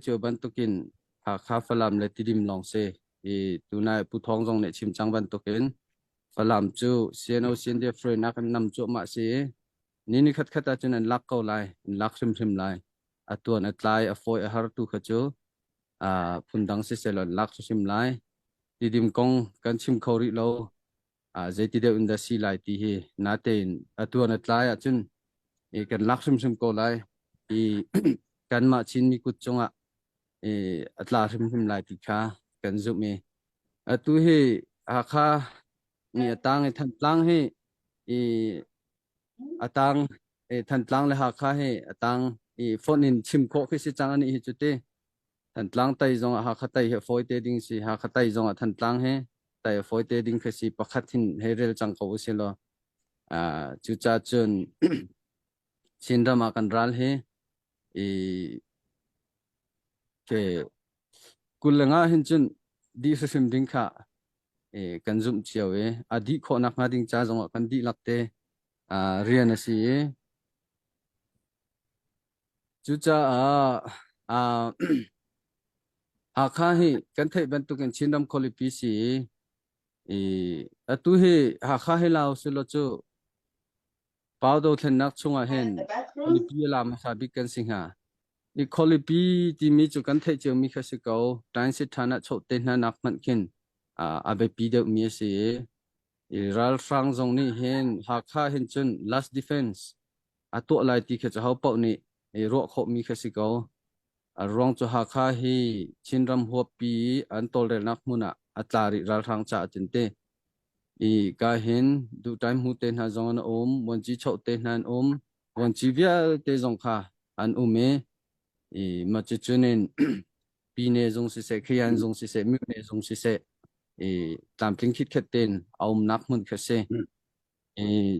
chiều ban tukin khá phải làm lại tìm lòng xe thì tụi này phụ thong dòng này chim trắng ban tukin phải làm chú xiên xiên địa free nãy kan nằm chỗ mà xe nini khát khát cho nên lắc câu lại lắc sim sim lại tuần lại phôi har tu khát chú phun đăng xe là lắc sim lại đi tìm công kan chim khâu ri lâu dây ti đều in đã xì lại thì hi nãy tên tuần lại chun kan lắc sim sim câu lại thì kan mà chín mi cút chung atla him lai ti kha kan zu me atu hi akha ni atang than tlang hi e atang than tlang le ha kha he atang phone in chim kho khi si chang ani hi chute than tlang tai zong ha kha tai he foi te ding si ha kha tai zong than tlang he tai foi te ding kha si pakhat hin he rel chang ko se lo chu cha chun chin ra ma kan ral he ke kulenga hin chun di sa sim ding kha kan zum chiao adi kho nak na ding cha zong kan di lakte rian asi chu cha kha hi kan thai ban tu kan chinam kholi pi si atu hi kha hi lao se lo chu pau do thlen nak chunga hen kholi pi la ma sa bi kan sing ha kholi pi ti mi chu kan thai chiao mi kha si ko tan si thana chho te na nak man kin abe pi de mi si ral frang zong ni hen kha hen chun last defense ato lai ti kha cha hau pau ni ro kho mi kha si ko rong cho kha hi chinram ho pi an tol re nak muna atlari ral rang cha chinte ka hen du time hu te na zong an mon chi chho te nan mon chi via te zong kha an ume ma chi chunen pi ne zong si se khian zong si se mi ne zong si se tam tling khit khet ten aum nak mun kha se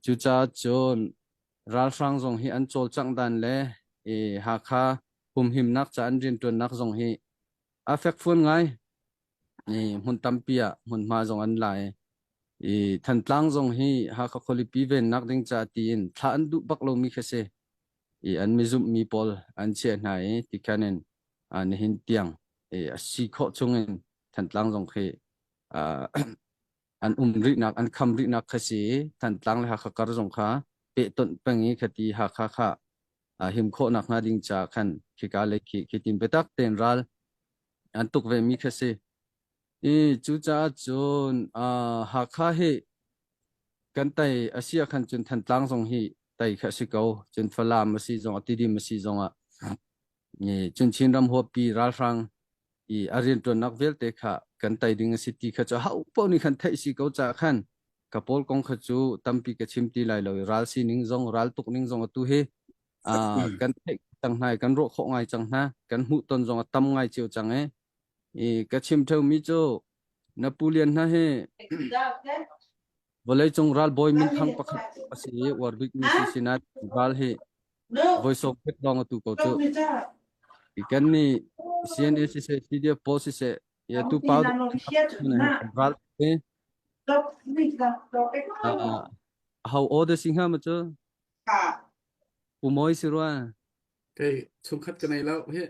chu cha chon ral rang zong hi an chol chang dan le kha him nak cha an rin tun nak zong hi affect phun ngai mun tampia mun ma zong an lai than tlang zong hi kha kholi pi ven nak ding cha tin tha an du bak lo mi khase an mi zum mi pol an che nai ti kanen an hin tiang si kho chungen than tlang zong khi an ri nak an kham ri nak khasi than tlang le kha kar zong kha pe ton pangi khati kha him kho nak na ding cha khan khi ka le khi tin betak ten ral an tuk ve mi khase chu cha chun kha he kan tai asia khan chun than tlang zong hi tai kha si ko chun phala ma si zong ti di ma si zong ni chun chin ram ho pi ral rang arin to nak vel te kha kan tai ding city kha cha hau po ni khan thai si ko cha khan kapol kong kha chu tampi ka chim ti lai lo ral si ning zong ral tuk ning zong tu he kan thai tang nai kan ro kho ngai chang na kan hu ton zong tam ngai chiu chang ka chim thau mi chu napoleon na he boleh chung ral boy min thang pakhat asi warbik mi si sinat ral he voice of it dong tu ko chu ikan ni cns se dia post se ya tu pau ral he how old singha ma chu umoi sirwa cái xung khắc cái này lâu hết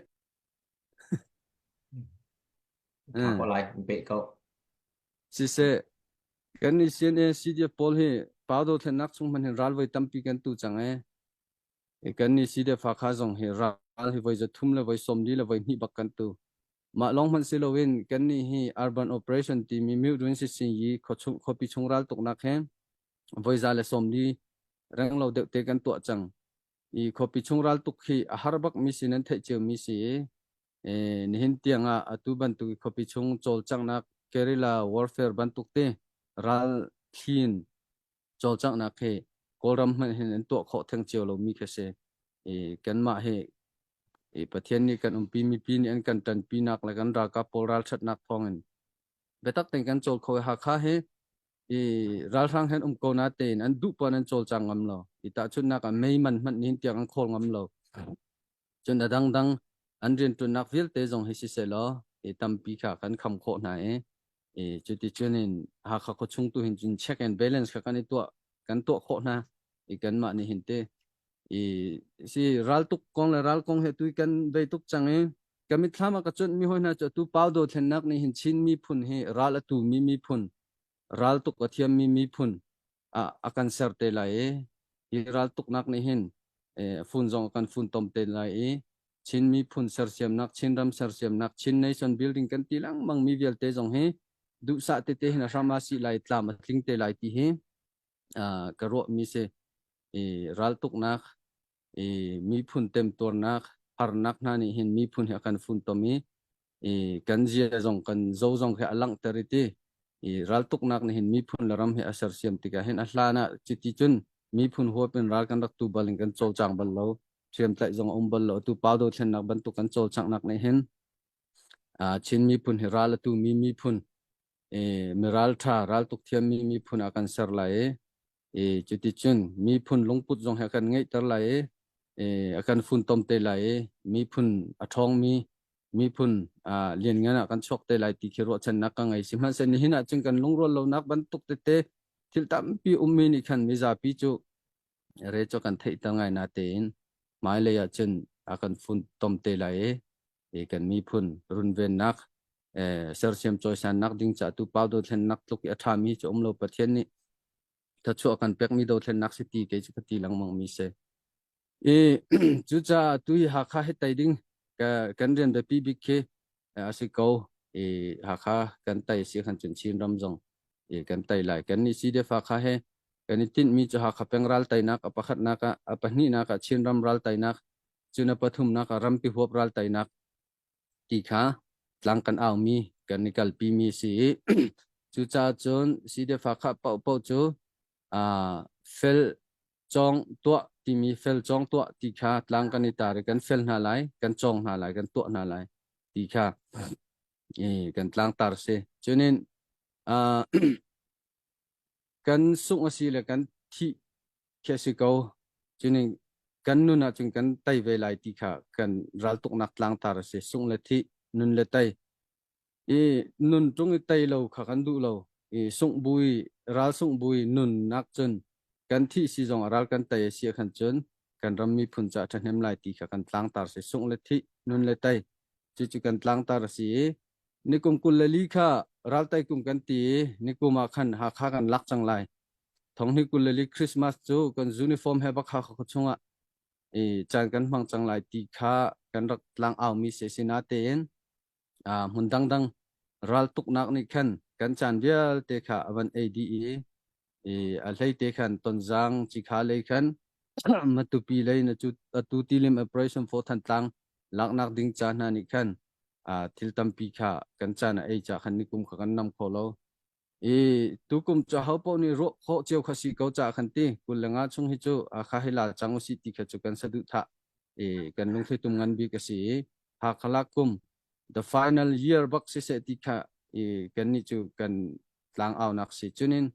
có lại bị cậu si se kan ni cns dia pol he pau do the nak chung man ral voi tampi kan tu chang kan ni si dia fa kha jong he ral he voi ja thum le voi som di le voi ni bak kan tu ma long man silowin kan ni hi urban operation team mi mu dun si sin yi kho pi chung ral tok nak he voi za le som di rang lo de te kan to chang kho pi chung ral tuk khi har bak mi sin an the che mi si ni hin tianga atu ban tu kho pi chung chol chang nak guerrilla warfare ban tuk te ral thin chol chang nak he koram man hin an to kho thang chiu lo mi kha se kan ma he pathian ni kan pi mi pi ni an kan tan pi nak la kan ra ka poral chat nak thongen betak ten kan chol kho ha kha he ral rang hen ko na ten an du pan an chol chang ngam lo ta chun nak a mei man man nin tiang an khol ngam lo chun da dang dang an rin tu nak vil te jong he si se lo tam pi kha kan kham kho na chu ti chunin kha ko chung tu hin chun check and balance kha kan to kan to kho na kan ma ni hin te si ral tuk kong la ral kong he tu kan ve tuk chang kami thlama ka chon mi hoina cho tu pau do thlen nak ni hin chin mi phun he ral atu mi phun ral tuk athiam mi phun akan ser te lai e ral tuk nak ni hin phun jong akan phun tom te lai e chin mi phun ser siam nak chin ram ser siam nak chin nation building kan tilang mang mi vel te jong he du sa te hin rama si lai tlam tling te lai ti he ka ro mi se ral tuk nak mi phun tem tor nak har nak na ni hin mi phun akan phun tomi kan zia jong kan zo jong he alang teriti ral tuk nak ni hin mi phun laram he asar siam tika hin ahlana chiti chun mi phun ho pen ral kan rak tu baling kan chol chang bal lo siam tlai jong bal lo tu pau do thlen nak ban tu kan chol chang nak ni hin chin mi phun he ral tu mi phun mi ral tha ral tuk thiam mi phun akan ser lai chiti chun mi phun lungput jong he kan ngei tar lai akan phun tom te lai mi phun athong mi phun lian ngana kan chok te lai ti khiro chan nak ka ngai simhan se ni hina chung kan lungro lo nak ban tuk te thil tam pi ummi ni khan mi za pi chu re cho kan thei ta ngai na te in mai le ya chen akan phun tom te lai kan mi phun run ven nak ser siam choi san nak ding cha tu pau do thlen nak tuk atha mi chu lo pathian ni ta chu akan pek mi do thlen nak si ti ke chu ti lang mang mi se chú cha tui hạ khá hết tay đinh cái riêng để pi big ke asi câu hạ khá cái tay si khăn chuẩn chín ram rong cái tay lại cái ni si de pha khá he cái ni tin mi cho hạ khá peng ral tay nak apa khat nak apa ni nak chín ram ral tay nak chú na pathum nak ram pi hop ral tay nak ti kha lang kan ao mi cái ni kal pi mi si chú cha chon si de pha khá pau pau chú fel chong tua ti mi fel chong tua ti kha tlang kan ni tar kan fel na lai kan chong na lai kan tua na lai ti kha kan tlang tar se chunin kan sung asi le kan thi khe si ko chunin kan nu na chung kan tai ve lai ti kha kan ral tuk nak tlang tar se sung le thi nun le tai nun tung tai lo kha kan du lo sung bui ral sung bui nun nak chun kan thi si jong aral kan tai si khan chun kan ram mi phun cha thanem lai ti kha kan tlang tar se sung le thi nun le tai chi chu kan tlang tar si nikum kul le li kha ral tai kum kan ti nikuma khan ha kha kan lak chang lai thong ni kul le li christmas chu kan uniform he ba kha kha chunga chan kan mang chang lai ti kha kan rak tlang aw mi se sina te en mun dang dang ral tuk nak ni khan kan chan vial te kha avan ade alai te khan tonjang chi kha le khan matupi le na chu tu tilim operation for than tlang lak nak ding cha na ni khan thil tam pi kha kan cha na cha khan ni kum kha kan nam kholo tu kum cha ho po ni ro kho cheu kha si ko cha khan ti kulanga chung hi chu kha hila chang si ti kha chu kan sa du tha kan lung thei tum ngan bi ka si ha khala kum the final year bak si se ti kha kan ni chu kan tlang aw nak si chunin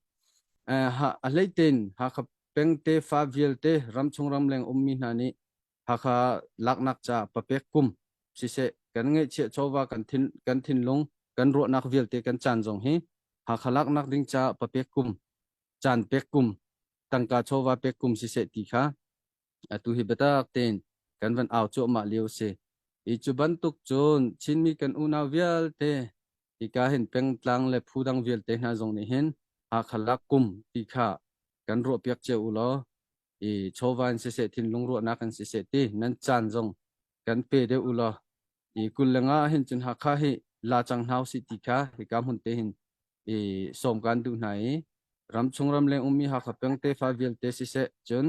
ha alai ten ha kha peng te fa vial te ram chung ram leng ummi na ni ha kha lak nak cha papek kum si se kan nge che chowa kan thin long kan ro nak vial te kan chan jong hi ha kha lak nak ding cha papek kum chan pek kum tangka chowa pek kum si se ti kha tu hi beta ten kan van aw cho ma liu se chu ban tuk chon chin mi kan una vial te ti ka hin peng tlang le phudang vial te na jong ni hin khalak kum ti kha kan ro piak che u lo chowan se se thin lung ro na kan se se ti nan chan jong kan pe de u lo kulanga hin chun ha kha hi la chang hau si ti kha hi kam hun te hin som kan du nai ram chung ram leng ummi ha kha peng te fa vial te si se chun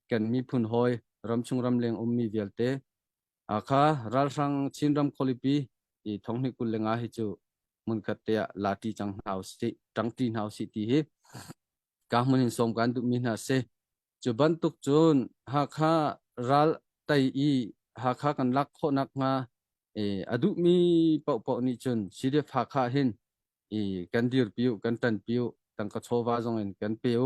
kan mi phun hoi ram chung ram leng ummi vial te kha ral sang chin ram kholipi thong ni kulanga hi chu mun khatia lati chang hau si tang tin hau si ti hi ka mun in som kan du mi na se chu ban tuk chun ha kha ral tai ha kha kan lak kho nak nga adu mi pau pau ni chun side pha kha hin kan dir piu kan tan piu tang ka chowa jong en kan piu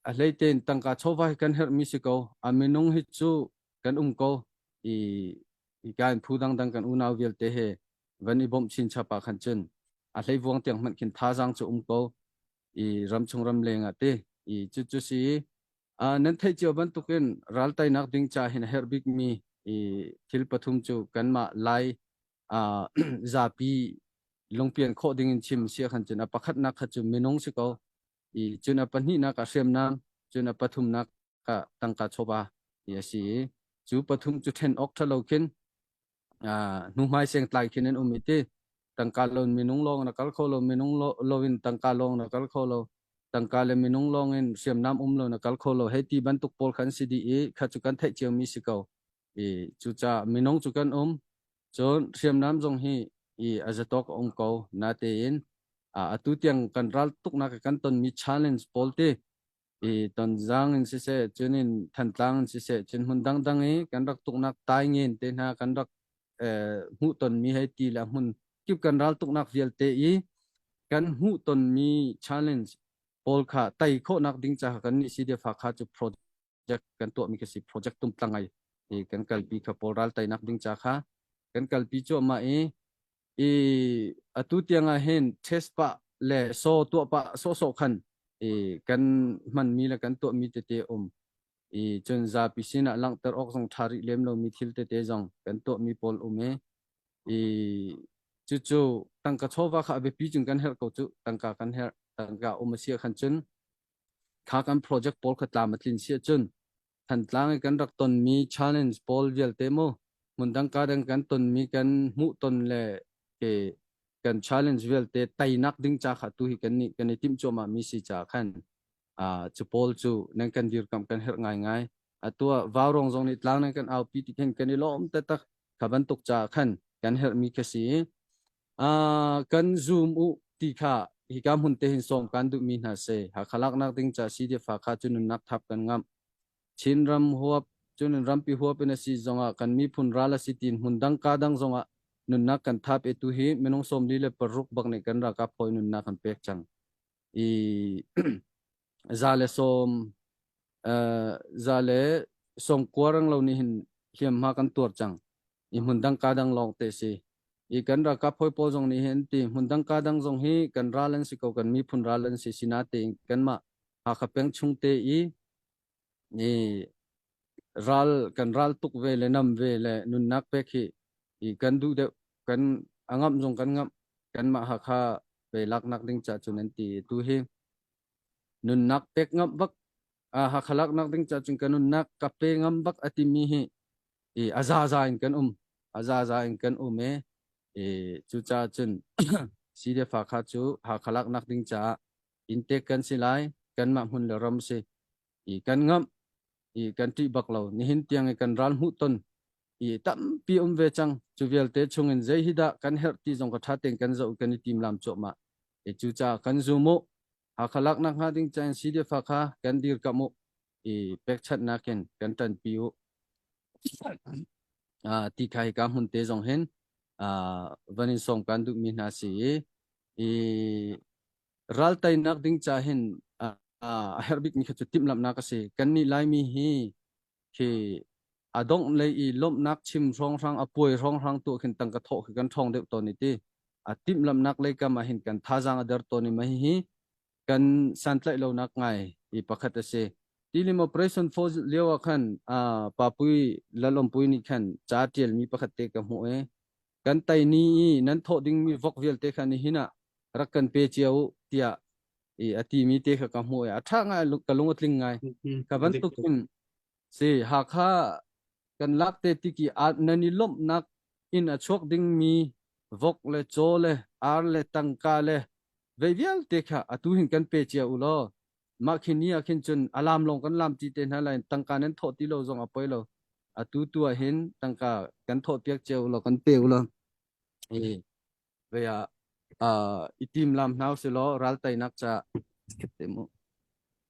a leiten tang ka chowa kan her mi si ko aminung hi chu kan ko kan phudang dang kan unaw vial te he vani bom chin chapa khan chen a hlei wang tiang man khin tha jang chu ko ram chung ram lenga te chu chu si nan thai chiu ban tuken ral tai nak ding cha hin her big mi ทิลปทุมจูกันมาไลซาปีลงเปลี่ยนโคดิ้งชิมเสียขันจุนอปคัดนักขจุนมินงสิเขาจุนอปนี่นักเสียมน้ำจุนอปทุมนักก็ตั้งกาชบาสิจูปทุมจุเทนออกทะเลขึ้นนุ่มไม้เสียงตายขึ้นนั้นมิติตั้งกาลงมินงลงนักเขาลงมินงลวินตั้งกาลงนักเขาลงตั้งกาเลมินงลงเงินเสียมน้ำลงนักเขาลงให้ตีบรรทุกพอลขันสิดีขัดจุกันเทเจียวมิสิเขาจุจ้ามินงจุกันจนเสียมน้ำจงฮีอาจจะตกองเขานาเตียนตุเตียงกันรัลตุกนักกันตนมี challenge พอลตีตอนจังอินสิเสจนินทันตังสิเสจนหุ่นดังกันรักตุกนักตายเงินเตนะกันรักหูตนมีให้ตีละหุ่นกิบกันรัลตุกนักเวียลเตกันหูตนมี challenge พอลค่ะไต่โคนักดิ้งจ้ากันนี่สิเดียฝากข้าจุโปรเจกต์กันตัวมีกสิโปรเจกต์ตุ้มตังไงกันกัลปีขับพอลรัลไต่นักดิ้งจ้าค่ะกันกัลปีโจมาตุเตียงเห็นเทสปะเล่โซตัวปะโซขันกันมันมีละกันตัวมีเตจนซาปิสินะลังเตอร์ออกส่งทาริเลมเรามีทิลเตจงกันตัวมีพอลจู่ตั้งกระชอบว่าข้าไปปีจุงกันเฮร์ก็จู่ตั้งกากันเฮร์ตั้งกาเสียขันจุนข้ากันโปรเจกต์พอลขัดตามมาทินเสียจุนทันตลางกันรักตนมี challenge พอลเวลเตโมมุนดังการดังกันตนมีกันมุตนเล่กัน challenge เวลเตไตนักดิ้งจากตุหิกันนี่กันในทีมโจมามีสิจากขันจูพอลจูนั่งกันดีร์กำกันเฮร์ง่ายตัววาวรองจงนิดลางนั่งกันเอาปีติกันกันนี่ล้อมแต่ตักขับันตุกจากขันกันเฮร์มีแค่สิกันซูมตีข้าฮิกามหุ่นเตหินส่งกันดูมีนาเซหากขลักนักดิ้งจากสีเดียฝากข้าจุนนักทับกันงามชินรำหัวจุนรำปีหัวเป็นสีจงกันมีพุนราลสิตินหุ่นดังกาดังจงนุนนักกันทับตุฮีไม่น้องสมดีเลยปรุกบักในกันรักกับพอยนุนนักกันเปียกจังซาเลสมซาเลสมกวารังเรานี่เห็นเขียมมากันตัวจังหุ่นดังกาดังลองเตสีกันรักกับพอยปอจงนี่เห็นตีหุ่นดังกาดังจงฮีกันราลันสิเขากันมีพุนราลันสิสินาเตกันมาหากเปียงชุงเตรัลกันรัลตุกเวเลนัมเวเลนุนนักเปกกันดูเดกันangam jong kan ngam kan ma ha kha pe lak nak ding cha chunan ti tu he nun nak pek ngam bak ha khalak nak ding cha chung kan nun nak ka pe ngam bak ati mi he aza in kan aza in kan chu cha chun si de fa kha chu ha khalak nak ding cha in te kan silai kan ma hun le ram se kan ngam kan ti bak lo ni hin tiang kan ral hu ton tam pi ve chang chu vel te chung in zai hida kan her ti jong ka tha teng kan zo kan tim lam cho ma chu cha kan zu mo ha khalak nak ha ding chan si de fa kha kan dir ka mo pek chat na ken kan tan pi u ti khai ka hun te jong hen vanin song kan du mi na si ral tai nak ding cha hen herbik mi kha chu tim lam na ka se kan ni lai mi hi ke adong le lom nak chim rong rang apoi rong rang tu khin tang ka tho kan thong de to ni ti tim lam nak le ka ma hin kan tha jang adar to ni ma hi kan san tlai lo nak ngai pakhat se tilim operation for lewa khan papui lalom pui ni khan cha tiel mi pakhat te ka mu kan tai ni nan tho ding mi vok vel te khan ni hina rakan pe chiao tia ati mi te ka mu atha nga ka lungo tling ngai ka ban tu kin se ha khaกันลักเตติกีอาจนันนิลมนักอินอชกดิ้งมีวกเลโจเลอาร์เลตังกาเลเวียลเตค่ะอตุหินกันเปเจียอุลอมาคินีอาคินจนอารามลงกันลามจีเตนฮะไลตังกานั้นโทษที่เราจงอภัยเราอตุตัวเห็นตังกากันโทษเปียกเจียวเรากันเปอุลอเวียอิติมลามนาวสิลอรัลไตนักจะเตมุ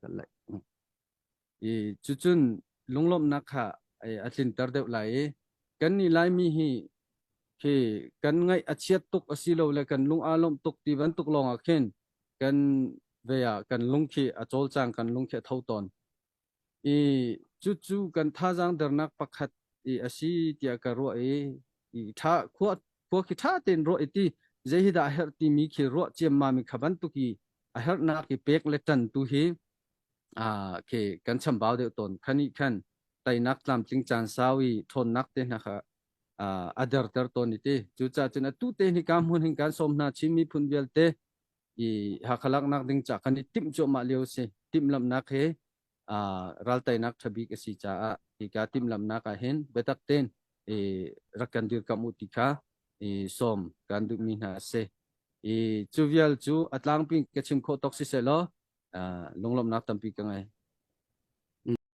กันเลยจุนลุงลมนักค่ะอาทินตร์เดวไหลกันนี่ไลมีฮีคือกันไงอาเชียตุกอาศิโลเลกันลุงอารมณ์ตุกตีวันตุกลองอาเข็นกันเวียกันลุงขี้อาโจลจางกันลุงขี้เท่าตอนจู่กันท่าจางเดินนักปักขัดอาศิเตียกรัวท่าขวดขี้ท่าเต็นรัวที่เจหิดาเฮร์ตีมีขี้รัวเจียมมามีขับันตุกีอาเฮร์นักขี้เป็กเล็กจันตุฮีคือกันช่ำบ่าวเดียวตนขันนี้ขัน ไตนักลำจิงจานสาวีทนนักเตนะคะอเดอร์เตอร์ตัวนี้เตจูจ่าจุนตู้เตนิกามุนหิงการสมนาชิมีพุนเวลเตอีหักลักนักดิงจากคันนี้ติมโจมาเลียวเซติมลำนักเฮรัลไตนักทบีกสิจ้าอีกาติมลำนักเห็นเบตักเตนรักกันดีกัมุติกาสมกันดูมีนาเซจูเวลจูอัตลังปิงกชิมโคตอกซิเซโลลงลำนักตัมปีกังไง